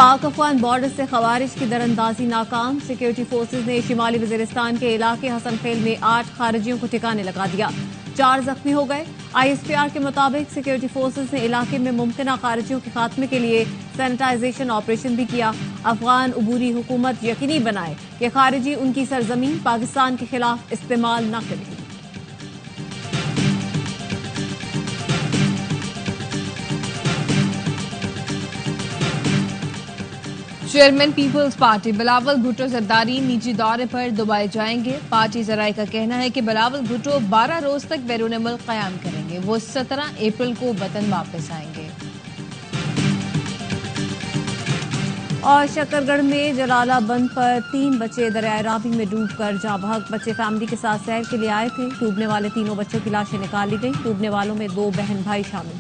पाक अफगान बॉर्डर से खवारिज की दरअंदाजी नाकाम। सिक्योरिटी फोर्सेज ने शिमाली वजीरिस्तान के इलाके हसन खेल में 8 खारिजियों को ठिकाने लगा दिया, 4 जख्मी हो गए। ISPR के मुताबिक सिक्योरिटी फोर्सेज ने इलाके में मुमकिन खारिजियों के खात्मे के लिए सैनिटाइजेशन ऑपरेशन भी किया। अफगान अबूरी हुकूमत यकीनी बनाए कि खारिजी उनकी सरजमीन पाकिस्तान के खिलाफ इस्तेमाल न करें। चेयरमैन पीपल्स पार्टी बिलावल भुट्टो जरदारी निजी दौरे पर दुबई जाएंगे। पार्टी जराये का कहना है कि बिलावल भुट्टो 12 रोज तक बैरून मुल्क कयाम करेंगे। वो 17 अप्रैल को वतन वापस आएंगे। और शकरगढ़ में जलाला बंद पर 3 बच्चे दरियाए रावी में डूबकर जाँ बहक। बच्चे फैमिली के साथ सैर के लिए आए थे। डूबने वाले तीनों बच्चों की लाशें निकाल ली गई। डूबने वालों में 2 बहन भाई शामिल।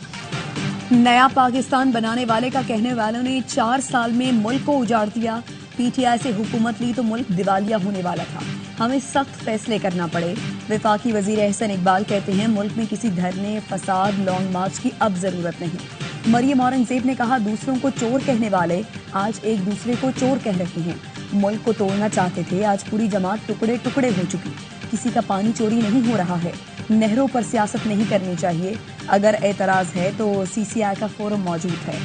नया पाकिस्तान बनाने वाले का कहने वालों ने 4 साल में मुल्क को उजाड़ दिया। PTI से हुकूमत ली तो मुल्क दिवालिया होने वाला था, हमें सख्त फैसले करना पड़े। वफाकी वजीर एहसन इकबाल कहते हैं मुल्क में किसी धरने, फसाद, लॉन्ग मार्च की अब जरूरत नहीं। मरियम औरंगजेब ने कहा दूसरों को चोर कहने वाले आज एक दूसरे को चोर कह रहे हैं। मुल्क को तोड़ना चाहते थे, आज पूरी जमात टुकड़े टुकड़े हो चुकी। किसी का पानी चोरी नहीं हो रहा है। नहरों पर सियासत नहीं करनी चाहिए। अगर एतराज है तो CCI का फोरम मौजूद है।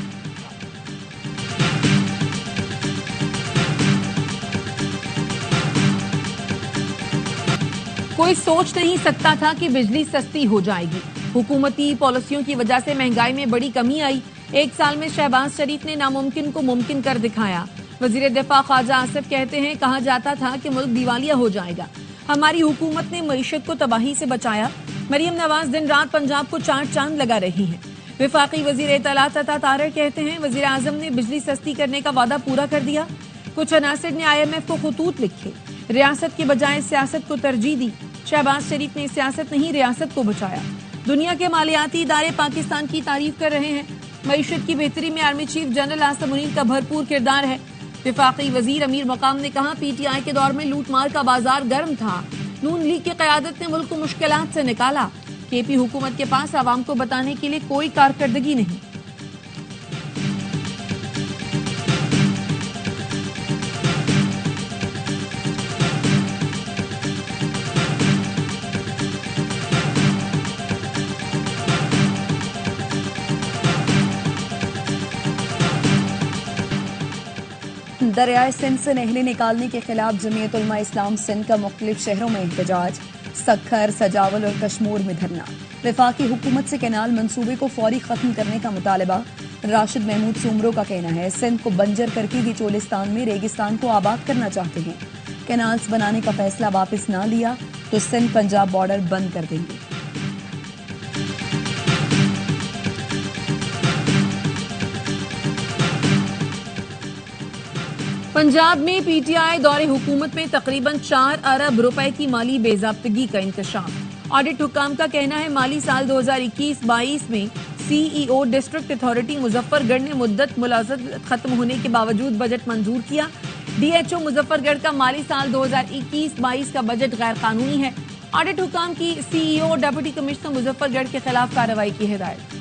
कोई सोच नहीं सकता था कि बिजली सस्ती हो जाएगी। हुकूमती पॉलिसियों की वजह से महंगाई में बड़ी कमी आई। 1 साल में शहबाज शरीफ ने नामुमकिन को मुमकिन कर दिखाया। वजीर दिफा ख्वाजा आसिफ कहते हैं कहा जाता था कि मुल्क दिवालिया हो जाएगा, हमारी हुकूमत ने मईशत को तबाही से बचाया। मरियम नवाज दिन रात पंजाब को 4 चांद लगा रही हैं। विफाकी वजीर इत्तलात अता तारर कहते हैं वजीर आजम ने बिजली सस्ती करने का वादा पूरा कर दिया। कुछ अनासिर ने IMF को खतूत लिखे, रियासत के बजाय सियासत को तरजीह दी। शहबाज शरीफ ने सियासत नहीं रियासत को बचाया। दुनिया के मालियाती इदारे पाकिस्तान की तारीफ कर रहे हैं। मईशत की बेहतरी में army chief general Asim Munir का भरपूर किरदार है। विफाकी वजीर अमीर मकाम ने कहा PTI के दौर में लूटमार का बाजार गर्म था। नून लीग की क़यादत ने मुल्क को मुश्किलात से निकाला। KP हुकूमत के पास आवाम को बताने के लिए कोई कारकर्दगी नहीं। दरियाए सिंध से नहरें निकालने के खिलाफ जमीयत उलमा इस्लाम सिंध का मुख्तलिफ शहरों में एहतजाज। सक्खर, सजावल और कश्मीर में धरना। वफाकी हुकूमत से कैनाल मंसूबे को फौरी खत्म करने का मुतालबा। राशिद महमूद सुमरो का कहना है सिंध को बंजर करके गिचोलिस्तान में रेगिस्तान को आबाद करना चाहते हैं। कैनाल्स बनाने का फैसला वापस ना लिया तो सिंध पंजाब बॉर्डर बंद कर देंगे। पंजाब में PTI दौरे हुकूमत में तकरीबन 4 अरब रुपए की माली बेजाब्तगी का इंकशाफ। ऑडिट हुकाम का कहना है माली साल 2021-22 में CEO डिस्ट्रिक्ट अथॉरिटी मुजफ्फरगढ़ ने मुद्दत मुलाजमत खत्म होने के बावजूद बजट मंजूर किया। DHO मुजफ्फरगढ़ का माली साल 2021-22 का बजट गैर कानूनी है। ऑडिट हुकाम की CEO और डिप्टी कमिश्नर मुजफ्फरगढ़ के खिलाफ कार्रवाई की हिदायत।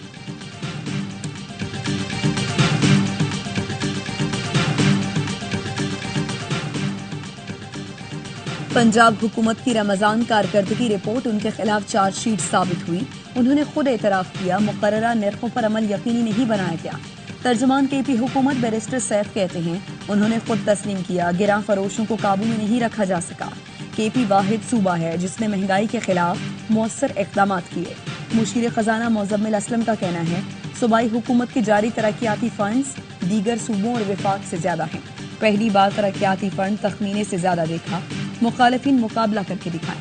पंजाब हुकूमत की रमजान कारकर्दगी रिपोर्ट उनके खिलाफ चार्जशीट साबित हुई। उन्होंने खुद एतराफ किया मुकर्ररा निर्खों पर अमल यकीनी नहीं बनाया गया। तर्जुमान KP हुकूमत बैरिस्टर सैफ कहते हैं उन्होंने खुद तस्लीम किया गिरां फरोशों को काबू में नहीं रखा जा सका। KP वाहिद सूबा है जिसने महंगाई के खिलाफ मौसर इक़दाम किए। मुशीर खजाना मोज़म्मिल असलम का कहना है सूबाई हुकूमत के जारी तरक्याती फंड्स दीगर सूबों और विफाक से ज्यादा हैं। पहली बार तरक्याती फंड तखमीने से ज्यादा देखा। मुखालिफिन मुकाबला करके दिखाएं।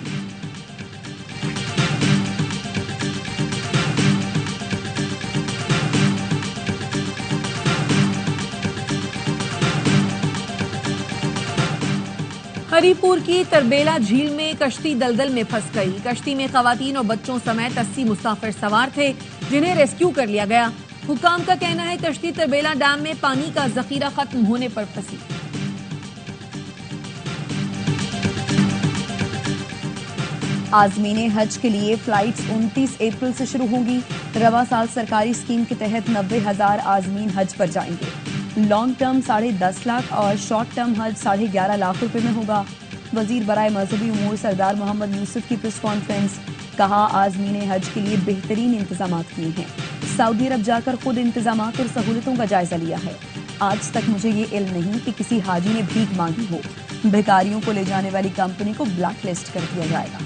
हरीपुर की तरबेला झील में कश्ती दलदल में फंस गई। कश्ती में खवातीन और बच्चों समेत 80 मुसाफिर सवार थे जिन्हें रेस्क्यू कर लिया गया। हुकाम का कहना है कश्ती तरबेला डैम में पानी का जखीरा खत्म होने पर फंसी। आज़मीन हज के लिए फ्लाइट्स 29 अप्रैल से शुरू होंगी। रवा साल सरकारी स्कीम के तहत 90,000 आज़मीन हज पर जाएंगे। लॉन्ग टर्म 10.5 लाख और शॉर्ट टर्म हज 11.5 लाख रुपए में होगा। वजीर बराए मजहबी उमूर सरदार मोहम्मद यूसुफ की प्रेस कॉन्फ्रेंस, कहा आज़मी ने हज के लिए बेहतरीन इंतजाम किए हैं। सऊदी अरब जाकर खुद इंतजाम और सहूलतों का जायजा लिया है। आज तक मुझे ये इल्म नहीं कि किसी हाजी ने भीख मांगी हो। भिखारियों को ले जाने वाली कंपनी को ब्लैक लिस्ट कर दिया जाएगा।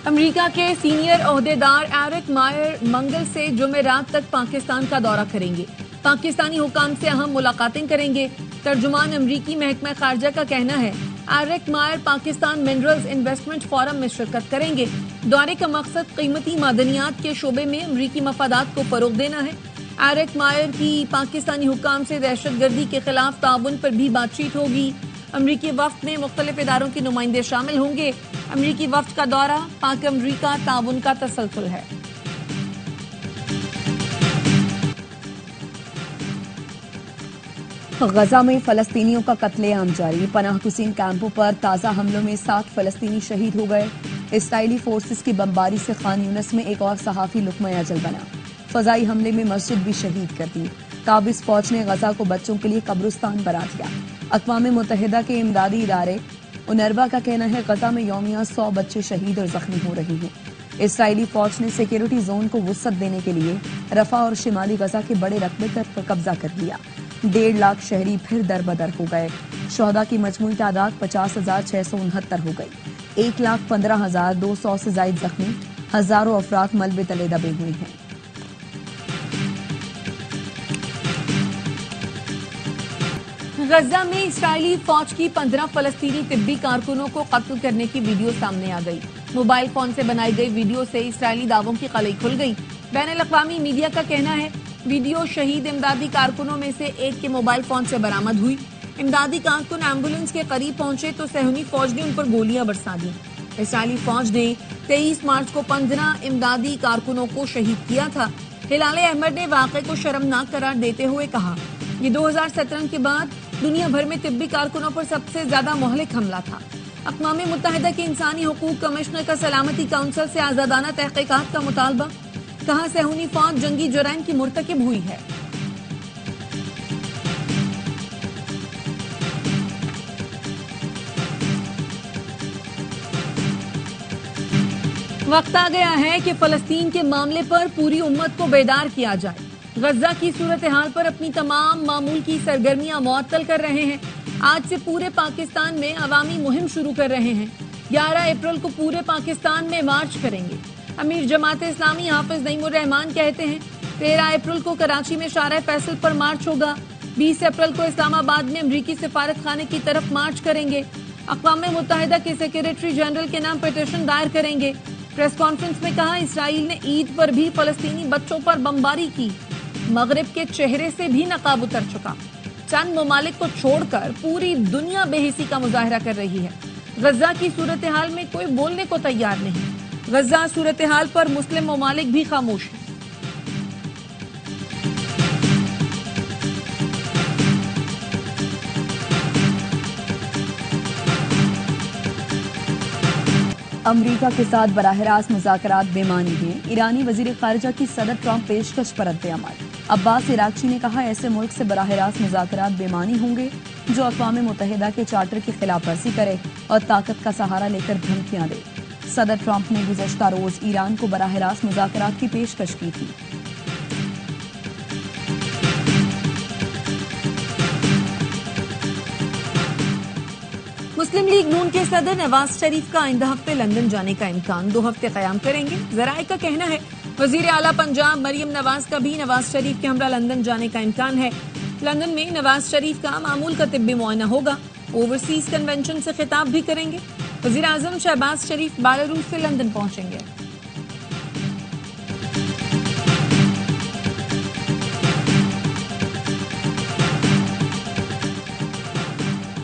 अमेरिका के सीनियर ओहदेदार एरिक मायर मंगल से जुमेरात तक पाकिस्तान का दौरा करेंगे। पाकिस्तानी हुकाम से अहम मुलाकातें करेंगे। तर्जुमान अमरीकी महकमा खारजा का कहना है एरिक मायर पाकिस्तान मिनरल्स इन्वेस्टमेंट फोरम में शिरकत करेंगे। दौरे का मकसद कीमती मादनियात के शोबे में अमरीकी मफादात को फरोग देना है। एरिक मायर की पाकिस्तानी हुकाम से दहशतगर्दी के खिलाफ ताउन पर भी बातचीत होगी। अमरीकी वफ्द में मुख्तलिफ इदारों के नुमाइंदे शामिल होंगे। अमरीकी वफ्द का दौरा पाक अमरीका ताउन का तसलसल है। गजा में फलस्तीनियों का कत्लेआम जारी। पनाह गुज़ीन कैंपों पर ताज़ा हमलों में 7 फलस्तीनी शहीद हो गए। इसराइली फोर्सेस की बमबारी से खान यूनिस में एक और सहाफ़ी लुक़मा अजल बना। फ़ज़ाई हमले में मस्जिद भी शहीद कर दी। काबिज़ फ़ौज ने गजा को बच्चों के लिए कब्रिस्तान बना दिया। अक़वाम मुत्तहिदा के इमदादी इदारे उनरवा का कहना है गजा में यौमिया 100 बच्चे शहीद और जख्मी हो रहे हैं। इसराइली फौज ने सिक्योरिटी जोन को वुसअत देने के लिए रफा और शिमाली गजा के बड़े रकबे पर कब्जा कर लिया। 1.5 लाख शहरी फिर दरबदर हो गए। शोहदा की मजमूई तादाद 50,669 हो गई। 1,15,200 से जायद जख्मी, हजारों अफराद मलबे तले दबे हुए हैं। गजा में इस्राएली फौज की 15 फलस्तीनी तिब्बी कारकुनों को कत्ल करने की वीडियो सामने आ गई। मोबाइल फोन से बनाई गई वीडियो से इस्राएली दावों की कलई खुल गई। बैनुल-अक़वामी मीडिया का कहना है वीडियो शहीद इमदादी कारकुनों में से एक के मोबाइल फोन से बरामद हुई। इमदादी कारकुन एम्बुलेंस के करीब पहुंचे तो सहूनी फौज ने उन पर गोलियां बरसा दी। इस्राएली फौज ने 23 मार्च को 15 इमदादी कारकुनों को शहीद किया था। हिलाल अहमद ने वाक़े को शर्मनाक करार देते हुए कहा ये 2017 के बाद दुनिया भर में तिब्बी कारकुनों पर सबसे ज्यादा मोहलिक हमला था। अक़वाम मुत्तहिदा के इंसानी हुकूक कमिश्नर का सलामती काउंसिल से आज़ादाना तहक़ीक़ात का मुतालबा। कहा सहूनी फौज जंगी जुराइम की मुर्तकिब हुई है। वक्त आ गया है कि फलस्तीन के मामले पर पूरी उम्मत को बेदार किया जाए। गजा की सूरत हाल पर अपनी तमाम मामूल की सरगर्मियां मुअत्तल कर रहे हैं। आज से पूरे पाकिस्तान में अवामी मुहिम शुरू कर रहे हैं। 11 अप्रैल को पूरे पाकिस्तान में मार्च करेंगे। अमीर जमात इस्लामी हाफिज नईमुर रहमान कहते हैं 13 अप्रैल को कराची में शारा फैसल पर मार्च होगा। 20 अप्रैल को इस्लामाबाद में अमरीकी सिफारत खाने की तरफ मार्च करेंगे। अक़वाम मुत्तहिदा के सेक्रेटरी जनरल के नाम पिटीशन दायर करेंगे। प्रेस कॉन्फ्रेंस में कहा इसराइल ने ईद पर भी फलस्तीनी बच्चों पर बमबारी की। मगरिब के चेहरे से भी नकाब उतर चुका। चंद ममालिक को छोड़कर पूरी दुनिया बेहिसी का मुजाहरा कर रही है। गजा की सूरत हाल में कोई बोलने को तैयार नहीं। गजा सूरत हाल पर मुस्लिम ममालिक भी खामोश हैं। अमरीका के साथ बराह रास्त मुज़ाकरात बेमानी हैं। ईरानी वजीर खारजा की सदर ट्रंप पेशकश पर रद्द-ए-अमल। अब्बास इराक़ची ने कहा ऐसे मुल्क से बराह रास्त मुज़ाकरात बेमानी होंगे जो अक़वाम मुत्तहिदा के चार्टर की खिलाफ वर्जी करे और ताकत का सहारा लेकर धमकियां दे। सदर ट्रंप ने गुज़श्ता रोज ईरान को बराह रास्त मुज़ाकरात की पेशकश की थी। मुस्लिम लीग नून के सदर नवाज शरीफ का आइंदा हफ्ते लंदन जाने का इम्कान 2 हफ्ते कयाम करेंगे। जराए का कहना है वजीर आला पंजाब मरियम नवाज का भी नवाज शरीफ के हमरा लंदन जाने का इम्कान है। लंदन में नवाज शरीफ का मामूल का तिब्बी मुआयना होगा। ओवरसीज कन्वेंशन से खिताब भी करेंगे। वजीर आजम शहबाज शरीफ बेलारूस से लंदन पहुंचेंगे।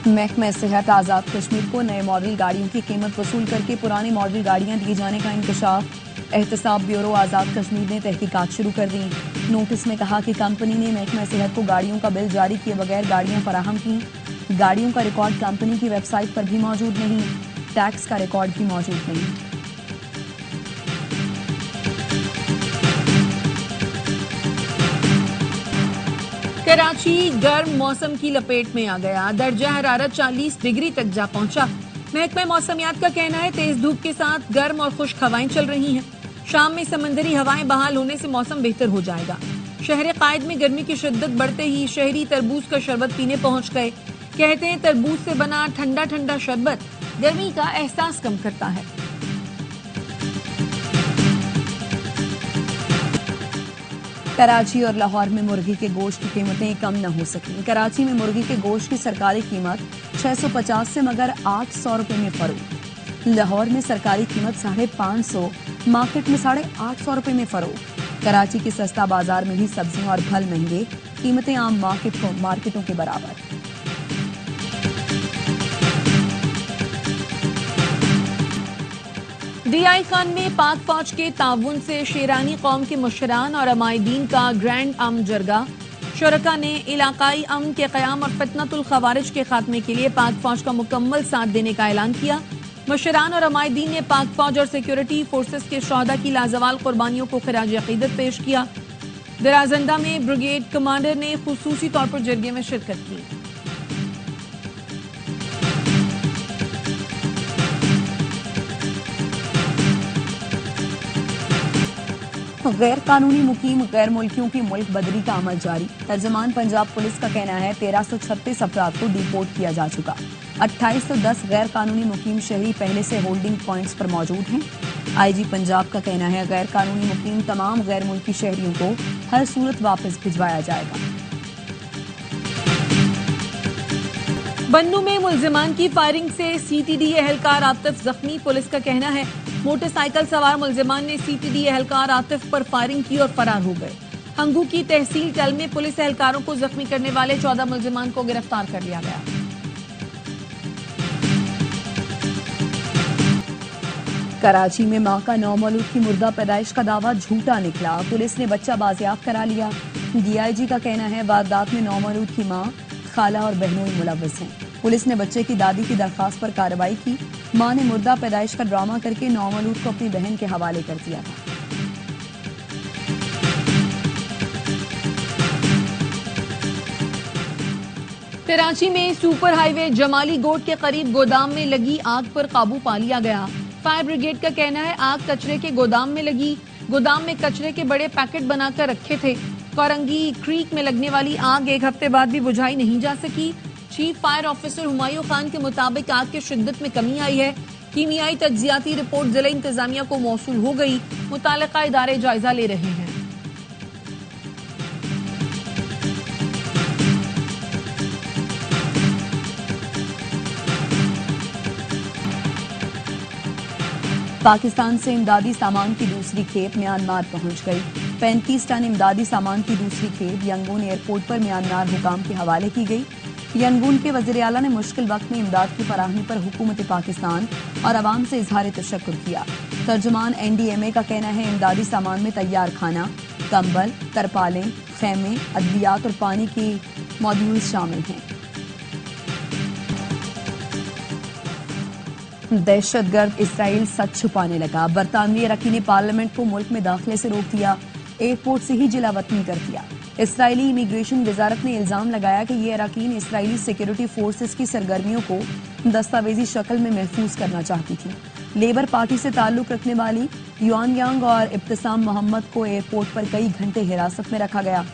महकमा सेहत आज़ाद कश्मीर को नए मॉडल गाड़ियों की कीमत वसूल करके पुरानी मॉडल गाड़ियां दिए जाने का इंकशाफ। एहतसाब ब्यूरो आज़ाद कश्मीर ने तहकीकात शुरू कर दी। नोटिस में कहा कि कंपनी ने महकमा सेहत को गाड़ियों का बिल जारी किए बगैर गाड़ियां फराहम की। गाड़ियों का रिकॉर्ड कंपनी की वेबसाइट पर भी मौजूद नहीं। टैक्स का रिकॉर्ड भी मौजूद नहीं। कराची गर्म मौसम की लपेट में आ गया। दर्जा हरारत 40 डिग्री तक जा पहुंचा। महकमा मौसमियात का कहना है तेज धूप के साथ गर्म और खुश्क हवाएं चल रही हैं। शाम में समंदरी हवाएं बहाल होने से मौसम बेहतर हो जाएगा। शहर कायद में गर्मी की शिद्दत बढ़ते ही शहरी तरबूज का शरबत पीने पहुंच गए। कहते हैं तरबूज से बना ठंडा ठंडा शरबत गर्मी का एहसास कम करता है। कराची और लाहौर में मुर्गी के गोश्त की कीमतें कम न हो सकी। कराची में मुर्गी के गोश्त की सरकारी कीमत 650 से मगर 800 रुपए में फरोख्त। लाहौर में सरकारी कीमत 550, मार्केट में 850 रुपए में फरोख्त। कराची के सस्ता बाजार में भी सब्जियां और फल महंगे, कीमतें आम मार्केटों के बराबर। डीआई खान में पाक फौज के ताउन से शेरानी कौम के मुशरान और अमायदीन का ग्रैंड अमन जरगा। शुरका ने इलाकाई अमन के क़याम और फितनतुल खवारिज के खात्मे के लिए पाक फौज का मुकम्मल साथ देने का ऐलान किया। मुशरान और अमायदीन ने पाक फौज और सिक्योरिटी फोर्सेस के शोहदा की लाजवाल कुर्बानियों को खिराज अकीदत पेश किया। दराजंदा में ब्रिगेड कमांडर ने खुसूसी तौर पर जरगे में शिरकत की। गैर कानूनी मुकीम गैर मुल्कियों की मुल्क बदरी का अमल जारी। तर्जमान पंजाब पुलिस का कहना है 1336 अफराद को डिपोर्ट किया जा चुका। 2810 गैर कानूनी मुकीम शहरी पहले से होल्डिंग पॉइंट्स पर मौजूद हैं। आईजी पंजाब का कहना है गैर कानूनी मुकीम तमाम गैर मुल्की शहरियों को हर सूरत वापस भिजवाया जाएगा। बन्नू में मुल्जिमान की फायरिंग से सीटीडी एहलकार आतिफ जख्मी। पुलिस का कहना है मोटरसाइकिल सवार मुल्जिमान ने सीटीडी एहलकार आतिफ पर फायरिंग की और फरार हो गए। हंगू की तहसील टल में पुलिस एहलकारों को जख्मी करने वाले 14 मुल्जिमान को गिरफ्तार कर लिया गया। कराची में मां का नौमौलूद की मुर्दा पैदाइश का दावा झूठा निकला। पुलिस ने बच्चा बाजियाब करा लिया। डीआईजी का कहना है वारदात में नौमौलूद की मां, खाला और बहनोई मुलव्वस हैं। पुलिस ने बच्चे की दादी की दरखास्त पर कार्रवाई की। मां ने मुर्दा पैदाइश का ड्रामा करके नौमौलूद को अपनी बहन के हवाले कर दिया था। कराची में सुपर हाईवे जमाली गोट के करीब गोदाम में लगी आग पर काबू पा लिया गया। फायर ब्रिगेड का कहना है आग कचरे के गोदाम में लगी। गोदाम में कचरे के बड़े पैकेट बनाकर रखे थे। कोरंगी क्रीक में लगने वाली आग एक हफ्ते बाद भी बुझाई नहीं जा सकी। Chief fire officer Humayun Khan के मुताबिक आग की शिद्दत में कमी आई है। कीमियाई तज्जियाती रिपोर्ट जिला इंतजामिया को मौसूल हो गई। मुतालिका इदारे जायजा ले रहे हैं। पाकिस्तान से इमदादी सामान की दूसरी खेप म्यांमार पहुंच गई। 35 टन इमदादी सामान की दूसरी खेप यंगून एयरपोर्ट पर म्यांमार हुकाम के हवाले की गई। यंगून के वज़ीर आला ने मुश्किल वक्त में इमदाद की फराहमी पर हुकूमत पाकिस्तान और अवाम से इजहार तशक्कुर किया। तर्जुमान NDMA का कहना है इमदादी सामान में तैयार खाना, कंबल, तरपालें, खेमे, अद्वियात और पानी के मॉड्यूल्स शामिल हैं। दहशतगर्द इसराइल सच छुपाने लगा। बरतानवी अरकान ने पार्लियामेंट को मुल्क में दाखिले से रोक दिया। एयरपोर्ट से ही जिला वतनी कर दिया। इसराइली इमिग्रेशन वजारत ने इल्जाम लगाया कि ये अरकान इसराइली सिक्योरिटी फोर्सेस की सरगर्मियों को दस्तावेजी शक्ल में महफूज करना चाहती थी। लेबर पार्टी से ताल्लुक रखने वाली युआन यांग और इब्तिसाम मोहम्मद को एयरपोर्ट पर कई घंटे हिरासत में रखा गया।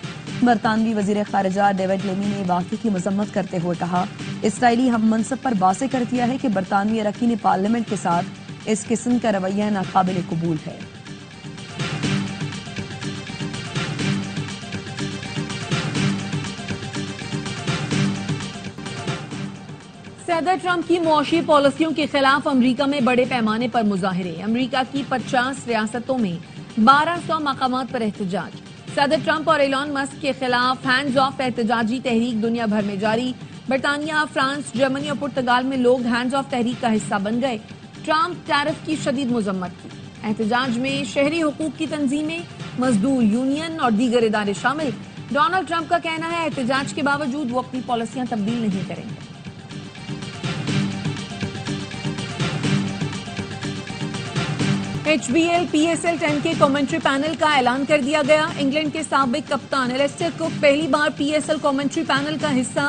बरतानवी वजीर खारजा डेविड लेमी ने वाक़े की मजम्मत करते हुए कहा इसराइली हम मनसब पर बासे कर दिया है कि बरतानवी अरकान पार्लियामेंट के साथ इस किस्म का रवैया नाकाबिल कबूल है। सदर ट्रंप की मुआशी पॉलिसियों के खिलाफ अमरीका में बड़े पैमाने पर मुजाहिरे। अमरीका की 50 रियासतों में 1200 मकामात पर एहतजाज। सदर ट्रंप और एलन मस्क के खिलाफ हैंड्स ऑफ एहतजाजी तहरीक दुनिया भर में जारी। बरतानिया, फ्रांस, जर्मनी और पुर्तगाल में लोग हैंड्स ऑफ तहरीक का हिस्सा बन गए। ट्रंप टैरिफ की शदीद मजम्मत की। एहतजाज में शहरी हुकूक की तंजीमें, मजदूर यूनियन और दीगर इदारे शामिल। डोनाल्ड ट्रंप का कहना है एहतजाज के बावजूद वो अपनी पॉलिसियां तब्दील नहीं करेंगे। HBL PSL 10 के कमेंट्री पैनल का ऐलान कर दिया गया। इंग्लैंड के साबिक कप्तान एलिस्टर कुक पहली बार PSL कमेंट्री पैनल का हिस्सा।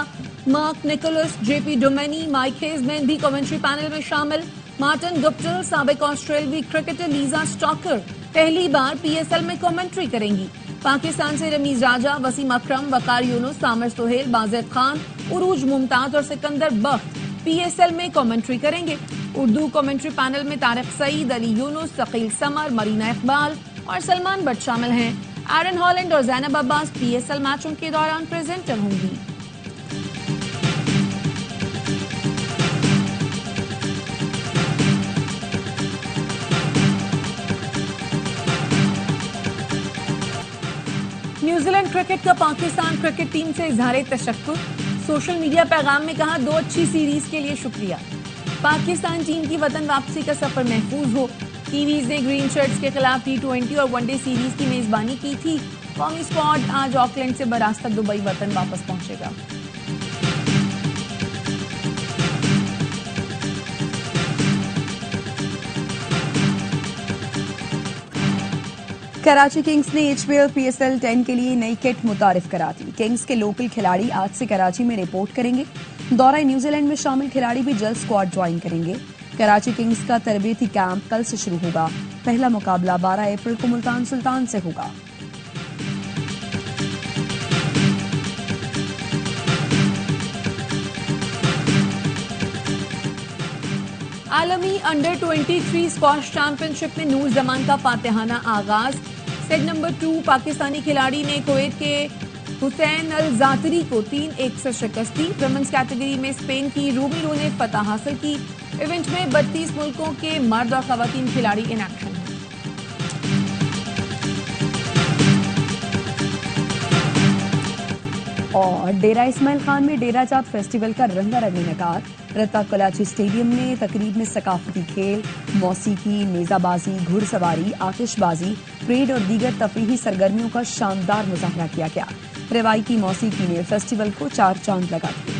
मार्क निकोलस, JP डोमेनी, माइक हेजमैन भी कमेंट्री पैनल में शामिल। मार्टिन गुप्टिल, साबिक ऑस्ट्रेलियाई क्रिकेटर लीजा स्टॉकर पहली बार PSL में कमेंट्री करेंगी। पाकिस्तान से रमीज राजा, वसीम अकरम, वकार यूनुस, सामिर सुहेल, बाजिद खान, उरूज मुमताज और सिकंदर बख्त PSL में कमेंट्री करेंगे। उर्दू कमेंट्री पैनल में तारिक सईद, अली यूनुस, शकील समर, मरीना इकबाल और सलमान बट शामिल हैं। एरन हॉलैंड और जैनब अब्बास PSL मैचों के दौरान प्रेजेंटर होंगी। न्यूजीलैंड क्रिकेट का पाकिस्तान क्रिकेट टीम से इजहार तशक्कुर। सोशल मीडिया पैगाम में कहा, 2 अच्छी सीरीज के लिए शुक्रिया। पाकिस्तान टीम की वतन वापसी का सफर महफूज हो। कीवीज ने ग्रीन शर्ट्स के खिलाफ T20 और वनडे सीरीज की मेजबानी की थी। कौमी स्क्वाड आज ऑकलैंड से बरास्ता दुबई वतन वापस पहुंचेगा। कराची किंग्स ने HBL PSL 10 के लिए नई किट मुतारिफ करा दी। किंग्स के लोकल खिलाड़ी आज से कराची में रिपोर्ट करेंगे। दौरा न्यूजीलैंड में शामिल खिलाड़ी भी जल्द स्क्वाड ज्वाइन करेंगे। कराची किंग्स का तरबियती कैंप कल से शुरू होगा। पहला मुकाबला 12 अप्रैल को मुल्तान सुल्तान से होगा। आलमी अंडर 23 स्क्वाश चैंपियनशिप में नूर जमान का फातिहाना आगाज। सेट नंबर 2 पाकिस्तानी खिलाड़ी ने कुवैत के हुसैन अल जातरी को 3-1 से शिकस्त दी। वुमेन्स कैटेगरी में स्पेन की रूमिलो ने फतह हासिल की। इवेंट में 32 मुल्कों के मर्द और खवातीन खिलाड़ी इन एक्शन हैं। और डेरा इस्माइल खान में डेरा जात फेस्टिवल का रंगारंग इनेकार। रत्ता कलाची स्टेडियम में तकरीब में सकाफती खेल, मौसीकी, नेजाबाजी, घुड़सवारी, आतिशबाजी, परेड और दीगर तफरीही सरगर्मियों का शानदार मुजाहरा किया गया। रवायती मौसीकी ने फेस्टिवल को 4 चांद लगा दिए।